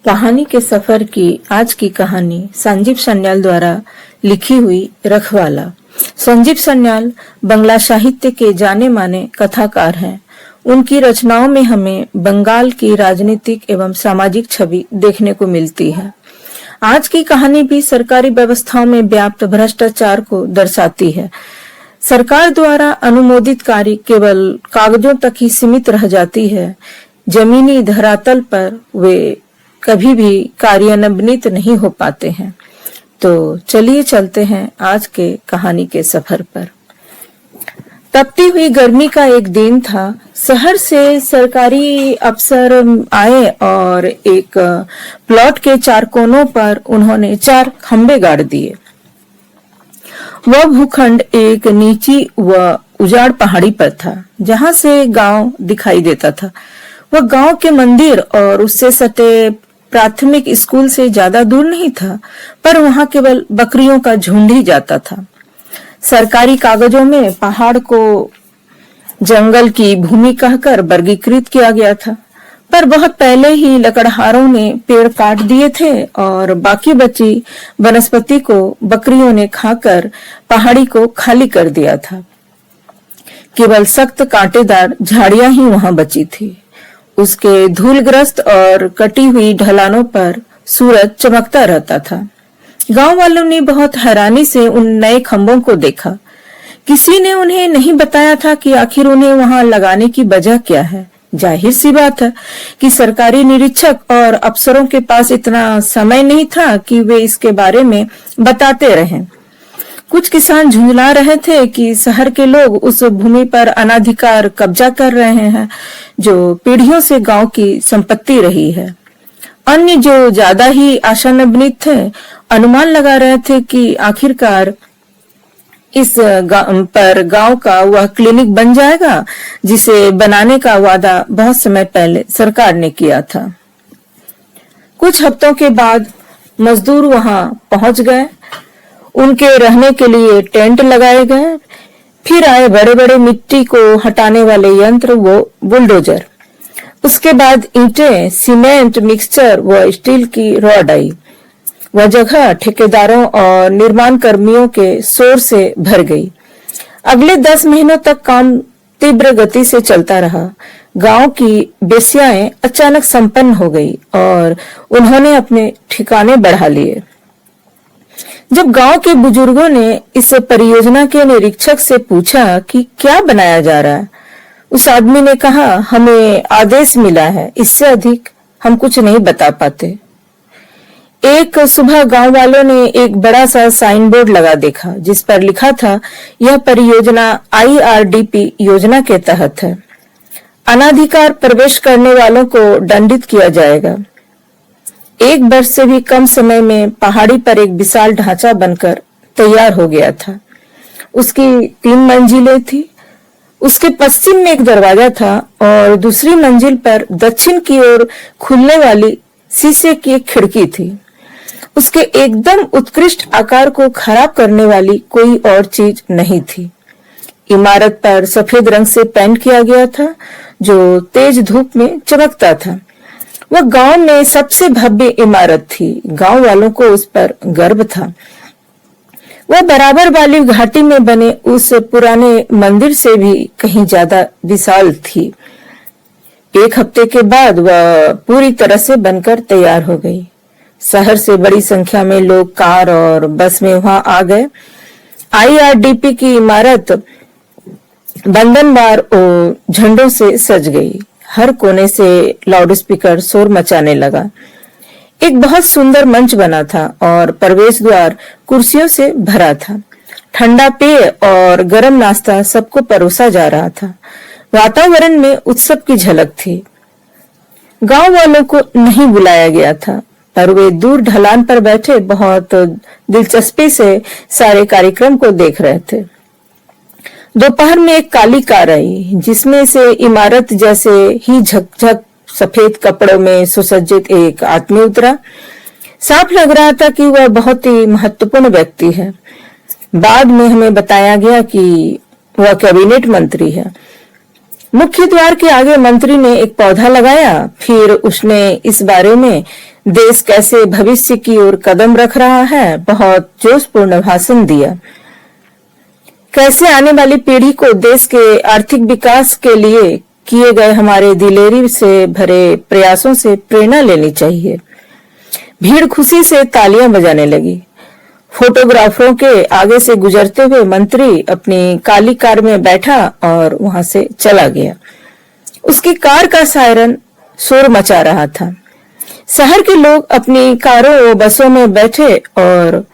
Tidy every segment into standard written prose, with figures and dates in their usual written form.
कहानी के सफर की आज की कहानी संजीव सन्याल द्वारा लिखी हुई रखवाला। संजीव सन्याल बंगला साहित्य के जाने माने कथाकार हैं। उनकी रचनाओं में हमें बंगाल की राजनीतिक एवं सामाजिक छवि देखने को मिलती है। आज की कहानी भी सरकारी व्यवस्थाओं में व्याप्त भ्रष्टाचार को दर्शाती है। सरकार द्वारा अनुमोदित कार्य केवल कागजों तक ही सीमित रह जाती है। जमीनी धरातल पर वे कभी भी कार्यान्वित नहीं हो पाते हैं। तो चलिए चलते हैं आज के कहानी के सफर पर। तपती हुई गर्मी का एक दिन था। शहर से सरकारी अफसर आए और एक प्लॉट के चार कोनों पर उन्होंने 4 खंबे गाड़ दिए। वह भूखंड एक नीची व उजाड़ पहाड़ी पर था, जहां से गांव दिखाई देता था। वह गांव के मंदिर और उससे सटे प्राथमिक स्कूल से ज्यादा दूर नहीं था, पर वहां केवल बकरियों का झुंड ही जाता था। सरकारी कागजों में पहाड़ को जंगल की भूमि कहकर वर्गीकृत किया गया था, पर बहुत पहले ही लकड़हारों ने पेड़ काट दिए थे और बाकी बची वनस्पति को बकरियों ने खाकर पहाड़ी को खाली कर दिया था। केवल सख्त कांटेदार झाड़ियां ही वहां बची थी। उसके धूलग्रस्त और कटी हुई ढलानों पर सूरज चमकता रहता था। गांव वालों ने बहुत हैरानी से उन नए खंभों को देखा। किसी ने उन्हें नहीं बताया था कि आखिर उन्हें वहां लगाने की वजह क्या है। जाहिर सी बात है कि सरकारी निरीक्षक और अफसरों के पास इतना समय नहीं था कि वे इसके बारे में बताते रहें। कुछ किसान झुंझला रहे थे कि शहर के लोग उस भूमि पर अनाधिकार कब्जा कर रहे हैं, जो पीढ़ियों से गांव की संपत्ति रही है। अन्य जो ज्यादा ही आशान्वित थे, अनुमान लगा रहे थे कि आखिरकार इस गांव का वह क्लिनिक बन जाएगा जिसे बनाने का वादा बहुत समय पहले सरकार ने किया था। कुछ हफ्तों के बाद मजदूर वहां पहुंच गए। उनके रहने के लिए टेंट लगाए गए। फिर आए बड़े बड़े मिट्टी को हटाने वाले यंत्र, वो बुलडोजर। उसके बाद ईंटें, सीमेंट मिक्सचर व स्टील की रॉड आई। वह जगह ठेकेदारों और निर्माण कर्मियों के शोर से भर गई। अगले 10 महीनों तक काम तीव्र गति से चलता रहा। गांव की बेस्याएं अचानक संपन्न हो गई और उन्होंने अपने ठिकाने बढ़ा लिए। जब गांव के बुजुर्गों ने इस परियोजना के निरीक्षक से पूछा कि क्या बनाया जा रहा है, उस आदमी ने कहा, हमें आदेश मिला है, इससे अधिक हम कुछ नहीं बता पाते। एक सुबह गांव वालों ने एक बड़ा सा साइन बोर्ड लगा देखा, जिस पर लिखा था, यह परियोजना IRDP योजना के तहत है। अनाधिकार प्रवेश करने वालों को दंडित किया जाएगा। 1 वर्ष से भी कम समय में पहाड़ी पर एक विशाल ढांचा बनकर तैयार हो गया था। उसकी 3 मंजिलें थी। उसके पश्चिम में एक दरवाजा था और दूसरी मंजिल पर दक्षिण की ओर खुलने वाली शीशे की एक खिड़की थी। उसके एकदम उत्कृष्ट आकार को खराब करने वाली कोई और चीज नहीं थी। इमारत पर सफेद रंग से पेंट किया गया था, जो तेज धूप में चमकता था। वह गांव में सबसे भव्य इमारत थी। गांव वालों को उस पर गर्व था। वह बराबर वाली घाटी में बने उस पुराने मंदिर से भी कहीं ज्यादा विशाल थी। 1 हफ्ते के बाद वह पूरी तरह से बनकर तैयार हो गई। शहर से बड़ी संख्या में लोग कार और बस में वहां आ गए। IRDP की इमारत बंधनवार और झंडों से सज गई। हर कोने से लाउडस्पीकर शोर मचाने लगा। एक बहुत सुंदर मंच बना था और प्रवेश द्वार कुर्सियों से भरा था। ठंडा पेय और गर्म नाश्ता सबको परोसा जा रहा था। वातावरण में उत्सव की झलक थी। गांव वालों को नहीं बुलाया गया था, पर वे दूर ढलान पर बैठे बहुत दिलचस्पी से सारे कार्यक्रम को देख रहे थे। दोपहर में एक काली कार आई, जिसमें से इमारत जैसे ही झकझक सफेद कपड़ों में सुसज्जित एक आदमी उतरा। साफ लग रहा था कि वह बहुत ही महत्वपूर्ण व्यक्ति है। बाद में हमें बताया गया कि वह कैबिनेट मंत्री है। मुख्य द्वार के आगे मंत्री ने एक पौधा लगाया। फिर उसने इस बारे में देश कैसे भविष्य की ओर कदम रख रहा है बहुत जोशपूर्ण भाषण दिया। कैसे आने वाली पीढ़ी को देश के आर्थिक विकास के लिए किए गए हमारे दिलेरी से भरे प्रयासों से प्रेरणा लेनी चाहिए। भीड़ खुशी से तालियां बजाने लगी। फोटोग्राफरों के आगे से गुजरते हुए मंत्री अपनी काली कार में बैठा और वहां से चला गया। उसकी कार का सायरन शोर मचा रहा था। शहर के लोग अपनी कारों और बसों में बैठे और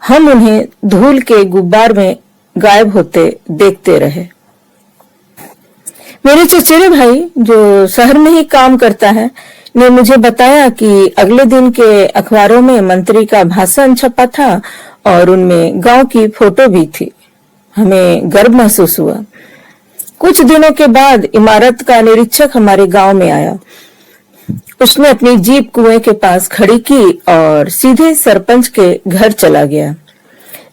हम उन्हें धूल के गुब्बार में गायब होते देखते रहे। मेरे चचेरे भाई जो शहर में ही काम करता है ने मुझे बताया कि अगले दिन के अखबारों में मंत्री का भाषण छपा था और उनमें गांव की फोटो भी थी। हमें गर्व महसूस हुआ। कुछ दिनों के बाद इमारत का निरीक्षक हमारे गांव में आया। उसने अपनी जीप कुएं के पास खड़ी की और सीधे सरपंच के घर चला गया।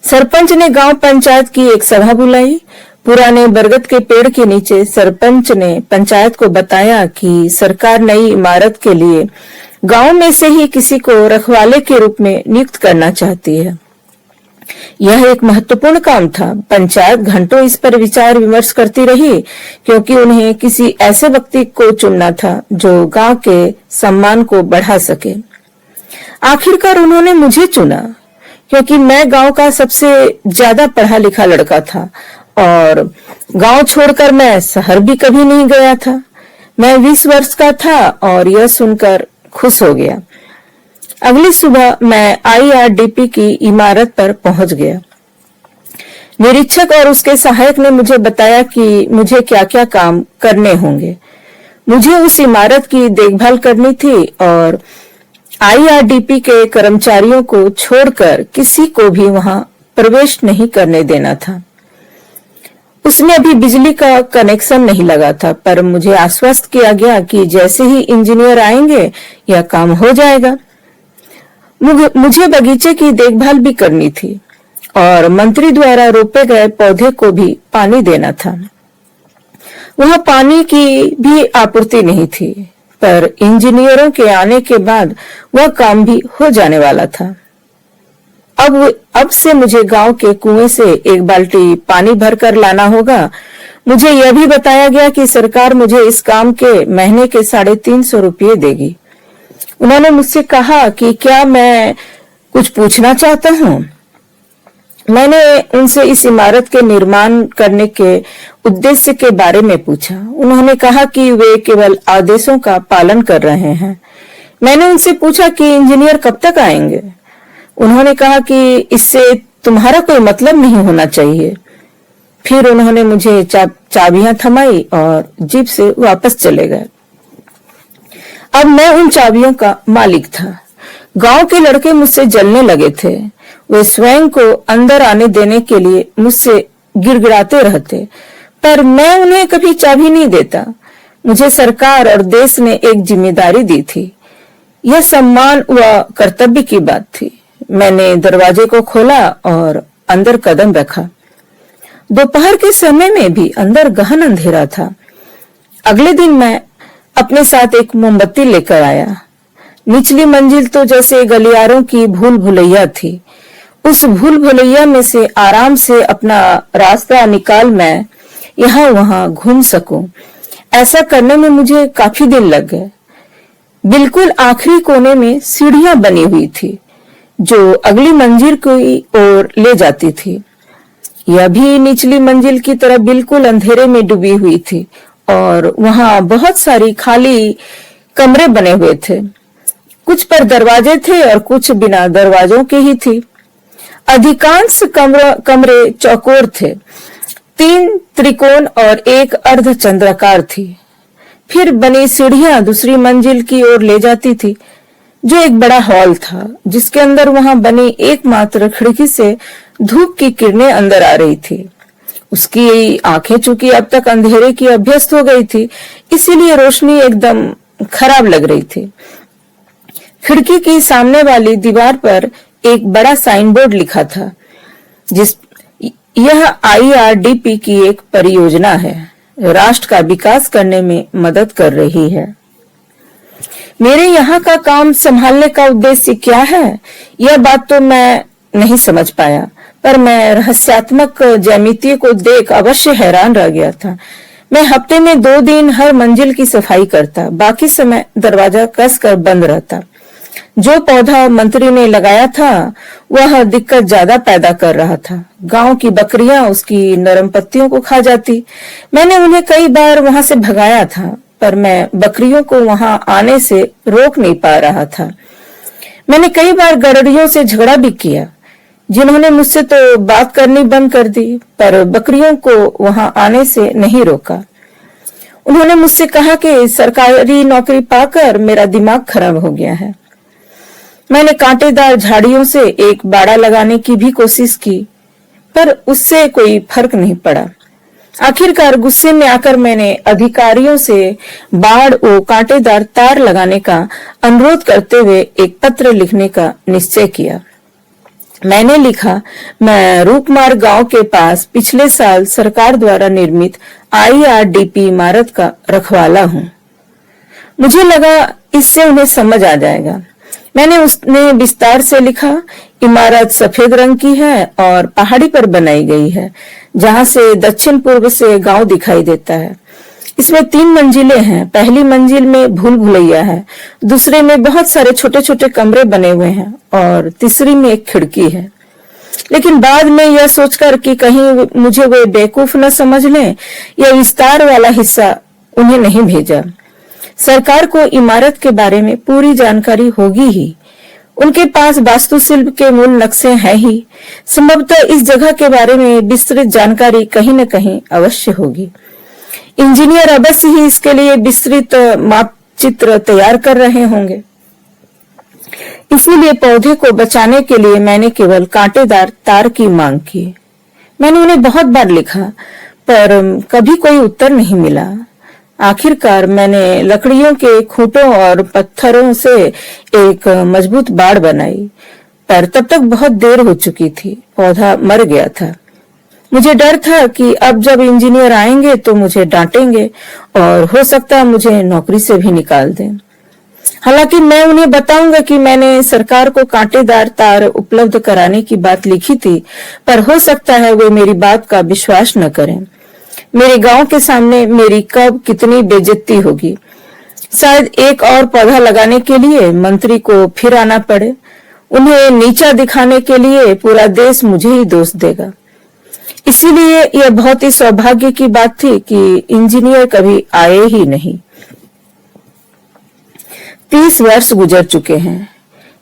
सरपंच ने गांव पंचायत की एक सभा बुलाई। पुराने बरगद के पेड़ के नीचे सरपंच ने पंचायत को बताया कि सरकार नई इमारत के लिए गांव में से ही किसी को रखवाले के रूप में नियुक्त करना चाहती है। यह एक महत्वपूर्ण काम था। पंचायत घंटों इस पर विचार विमर्श करती रही क्योंकि उन्हें किसी ऐसे व्यक्ति को चुनना था जो गांव के सम्मान को बढ़ा सके। आखिरकार उन्होंने मुझे चुना क्योंकि मैं गांव का सबसे ज्यादा पढ़ा लिखा लड़का था और गांव छोड़कर मैं शहर भी कभी नहीं गया था। मैं 20 वर्ष का था और यह सुनकर खुश हो गया। अगली सुबह मैं IRDP की इमारत पर पहुंच गया। निरीक्षक और उसके सहायक ने मुझे बताया कि मुझे क्या क्या काम करने होंगे। मुझे उस इमारत की देखभाल करनी थी और IRDP के कर्मचारियों को छोड़कर किसी को भी वहां प्रवेश नहीं करने देना था। उसमें अभी बिजली का कनेक्शन नहीं लगा था, पर मुझे आश्वस्त किया गया कि जैसे ही इंजीनियर आएंगे यह काम हो जाएगा। मुझे बगीचे की देखभाल भी करनी थी और मंत्री द्वारा रोपे गए पौधे को भी पानी देना था। वहां पानी की भी आपूर्ति नहीं थी, पर इंजीनियरों के आने के बाद वह काम भी हो जाने वाला था। अब से मुझे गांव के कुएं से एक बाल्टी पानी भरकर लाना होगा। मुझे यह भी बताया गया कि सरकार मुझे इस काम के महीने के 350 रुपये देगी। उन्होंने मुझसे कहा कि क्या मैं कुछ पूछना चाहता हूँ। मैंने उनसे इस इमारत के निर्माण करने के उद्देश्य के बारे में पूछा। उन्होंने कहा कि वे केवल आदेशों का पालन कर रहे हैं। मैंने उनसे पूछा कि इंजीनियर कब तक आएंगे। उन्होंने कहा कि इससे तुम्हारा कोई मतलब नहीं होना चाहिए। फिर उन्होंने मुझे चाबियां थमाई और जीप से वापस चले गए। अब मैं उन चाबियों का मालिक था। गांव के लड़के मुझसे जलने लगे थे। वे स्वयं को अंदर आने देने के लिए मुझसे गिड़गिड़ाते रहते, पर मैं उन्हें कभी चाबी नहीं देता। मुझे सरकार और देश ने एक जिम्मेदारी दी थी। यह सम्मान व कर्तव्य की बात थी। मैंने दरवाजे को खोला और अंदर कदम रखा। दोपहर के समय में भी अंदर गहन अंधेरा था। अगले दिन मैं अपने साथ एक मोमबत्ती लेकर आया। निचली मंजिल तो जैसे गलियारों की भूल भुलैया थी। उस भूल भुलैया में से आराम से अपना रास्ता निकाल मैं यहाँ वहां घूम सकूं। ऐसा करने में मुझे काफी दिन लग गए। बिल्कुल आखिरी कोने में सीढ़ियां बनी हुई थी जो अगली मंजिल की ओर ले जाती थी। यह भी निचली मंजिल की तरह बिल्कुल अंधेरे में डूबी हुई थी और वहां बहुत सारी खाली कमरे बने हुए थे। कुछ पर दरवाजे थे और कुछ बिना दरवाजों के ही थी। अधिकांश कमरे चौकोर थे। 3 त्रिकोण और एक अर्धचंद्राकार थी। फिर बनी सीढ़ियां दूसरी मंजिल की ओर ले जाती थी जो एक बड़ा हॉल था, जिसके अंदर वहां बनी एकमात्र खिड़की से धूप की किरणें अंदर आ रही थी। उसकी आंखें चूंकि अब तक अंधेरे की अभ्यस्त हो गई थी, इसीलिए रोशनी एकदम खराब लग रही थी। खिड़की की सामने वाली दीवार पर एक बड़ा साइन बोर्ड लिखा था, यह IRDP की एक परियोजना है। राष्ट्र का विकास करने में मदद कर रही है। मेरे यहाँ का काम संभालने का उद्देश्य क्या है, यह बात तो मैं नहीं समझ पाया, पर मैं रहस्यात्मक ज्यामिति को देख अवश्य हैरान रह गया था। मैं हफ्ते में 2 दिन हर मंजिल की सफाई करता, बाकी समय दरवाजा कसकर बंद रहता। जो पौधा मंत्री ने लगाया था वह दिक्कत ज्यादा पैदा कर रहा था। गांव की बकरियां उसकी नरम पत्तियों को खा जाती। मैंने उन्हें कई बार वहां से भगाया था, पर मैं बकरियों को वहां आने से रोक नहीं पा रहा था। मैंने कई बार गडरियों से झगड़ा भी किया, जिन्होंने मुझसे तो बात करनी बंद कर दी, पर बकरियों को वहां आने से नहीं रोका। उन्होंने मुझसे कहा कि सरकारी नौकरी पाकर मेरा दिमाग खराब हो गया है। मैंने कांटेदार झाड़ियों से एक बाड़ा लगाने की भी कोशिश की, पर उससे कोई फर्क नहीं पड़ा। आखिरकार गुस्से में आकर मैंने अधिकारियों से बाड़ और कांटेदार तार लगाने का अनुरोध करते हुए एक पत्र लिखने का निश्चय किया। मैंने लिखा, मैं रूपमार गांव के पास पिछले साल सरकार द्वारा निर्मित IRDP इमारत का रखवाला हूं। मुझे लगा इससे उन्हें समझ आ जाएगा। मैंने उसने विस्तार से लिखा, इमारत सफेद रंग की है और पहाड़ी पर बनाई गई है, जहां से दक्षिण पूर्व से गांव दिखाई देता है। इसमें 3 मंजिलें हैं। पहली मंजिल में भूल भुलैया है, दूसरे में बहुत सारे छोटे छोटे कमरे बने हुए हैं और तीसरी में एक खिड़की है। लेकिन बाद में यह सोचकर कि कहीं मुझे वे बेवकूफ न समझ लें, यह विस्तार वाला हिस्सा उन्हें नहीं भेजा। सरकार को इमारत के बारे में पूरी जानकारी होगी ही। उनके पास वास्तुशिल्प के मूल नक्शे हैं ही। संभवतः इस जगह के बारे में विस्तृत जानकारी कहीं न कहीं अवश्य होगी। इंजीनियर अवश्य ही इसके लिए विस्तृत माप चित्र तैयार कर रहे होंगे। इसीलिए पौधे को बचाने के लिए मैंने केवल कांटेदार तार की मांग की। मैंने उन्हें बहुत बार लिखा, पर कभी कोई उत्तर नहीं मिला। आखिरकार मैंने लकड़ियों के खूंटों और पत्थरों से एक मजबूत बाड़ बनाई, पर तब तक बहुत देर हो चुकी थी। पौधा मर गया था। मुझे डर था कि अब जब इंजीनियर आएंगे तो मुझे डांटेंगे और हो सकता है मुझे नौकरी से भी निकाल दें। हालांकि मैं उन्हें बताऊंगा कि मैंने सरकार को कांटेदार तार उपलब्ध कराने की बात लिखी थी, पर हो सकता है वे मेरी बात का विश्वास न करें। मेरे गांव के सामने मेरी कब कितनी बेइज्जती होगी। शायद एक और पौधा लगाने के लिए मंत्री को फिर आना पड़े। उन्हें नीचा दिखाने के लिए पूरा देश मुझे ही दोष देगा। इसीलिए यह बहुत ही सौभाग्य की बात थी कि इंजीनियर कभी आए ही नहीं। 30 वर्ष गुजर चुके हैं।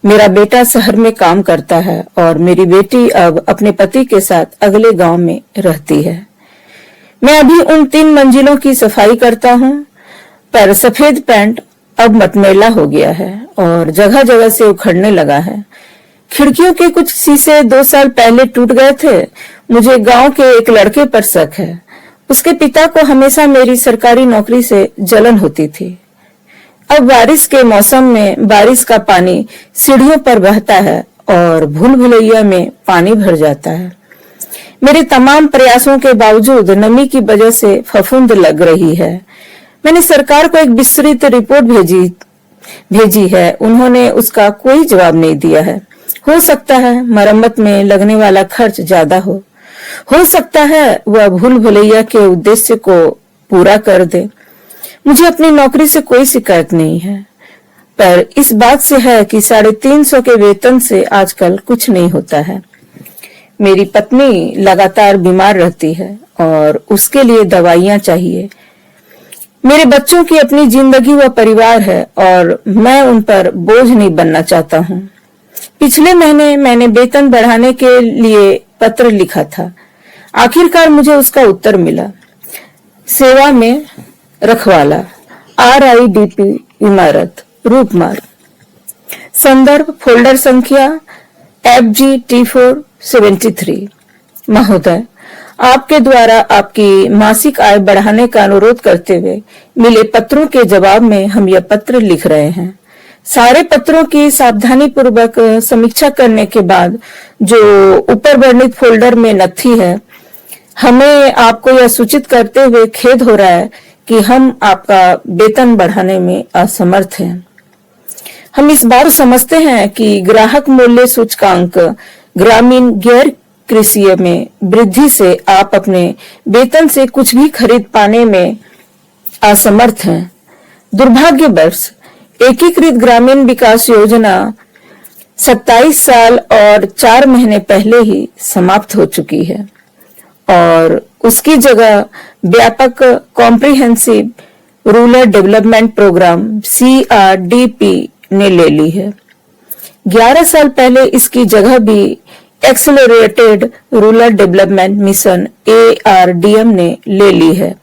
मेरा बेटा शहर में काम करता है और मेरी बेटी अब अपने पति के साथ अगले गांव में रहती है। मैं अभी उन 3 मंजिलों की सफाई करता हूँ, पर सफेद पेंट अब मटमैला हो गया है और जगह जगह से उखड़ने लगा है। खिड़कियों के कुछ शीशे 2 साल पहले टूट गए थे। मुझे गांव के एक लड़के पर शक है। उसके पिता को हमेशा मेरी सरकारी नौकरी से जलन होती थी। अब बारिश के मौसम में बारिश का पानी सीढ़ियों पर बहता है और भूल भुलैया में पानी भर जाता है। मेरे तमाम प्रयासों के बावजूद नमी की वजह से फफूंद लग रही है। मैंने सरकार को एक विस्तृत रिपोर्ट भेजी है। उन्होंने उसका कोई जवाब नहीं दिया है। हो सकता है मरम्मत में लगने वाला खर्च ज्यादा हो सकता है वह भूल भुलैया के उद्देश्य को पूरा कर दे। मुझे अपनी नौकरी से कोई शिकायत नहीं है, पर इस बात से है कि 350 के वेतन से आजकल कुछ नहीं होता है। मेरी पत्नी लगातार बीमार रहती है और उसके लिए दवाइयां चाहिए। मेरे बच्चों की अपनी जिंदगी व परिवार है और मैं उन पर बोझ नहीं बनना चाहता हूँ। पिछले महीने मैंने वेतन बढ़ाने के लिए पत्र लिखा था। आखिरकार मुझे उसका उत्तर मिला। सेवा में रखवाला, RIDP इमारत, रूपमार। संदर्भ फोल्डर संख्या FGT473। महोदय, आपके द्वारा आपकी मासिक आय बढ़ाने का अनुरोध करते हुए मिले पत्रों के जवाब में हम यह पत्र लिख रहे हैं। सारे पत्रों की सावधानी पूर्वक समीक्षा करने के बाद जो ऊपर वर्णित फोल्डर में नथी है, हमें आपको यह सूचित करते हुए खेद हो रहा है कि हम आपका वेतन बढ़ाने में असमर्थ हैं। हम इस बार समझते हैं कि ग्राहक मूल्य सूचकांक ग्रामीण गैर कृषि में वृद्धि से आप अपने वेतन से कुछ भी खरीद पाने में असमर्थ हैं। दुर्भाग्यवश एकीकृत ग्रामीण विकास योजना 27 साल और 4 महीने पहले ही समाप्त हो चुकी है और उसकी जगह व्यापक comprehensive rural development programme CRDP ने ले ली है। 11 साल पहले इसकी जगह भी accelerated rural development mission ARDM ने ले ली है।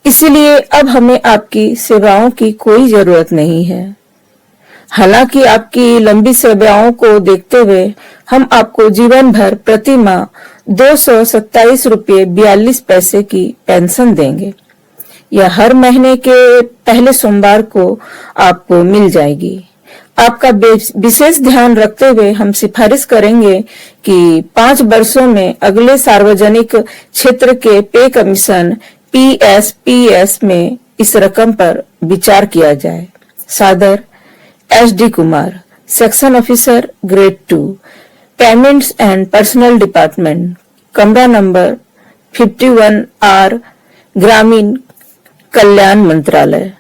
इसलिए अब हमें आपकी सेवाओं की कोई जरूरत नहीं है। हालांकि आपकी लंबी सेवाओं को देखते हुए हम आपको जीवन भर प्रति माह 227 रुपये 42 पैसे की पेंशन देंगे। यह हर महीने के पहले सोमवार को आपको मिल जाएगी। आपका विशेष ध्यान रखते हुए हम सिफारिश करेंगे कि 5 वर्षों में अगले सार्वजनिक क्षेत्र के पे कमीशन PSPS में इस रकम पर विचार किया जाए। सादर SD Kumar, section officer grade 2, payments and personal department, कमरा नंबर 51R, ग्रामीण कल्याण मंत्रालय।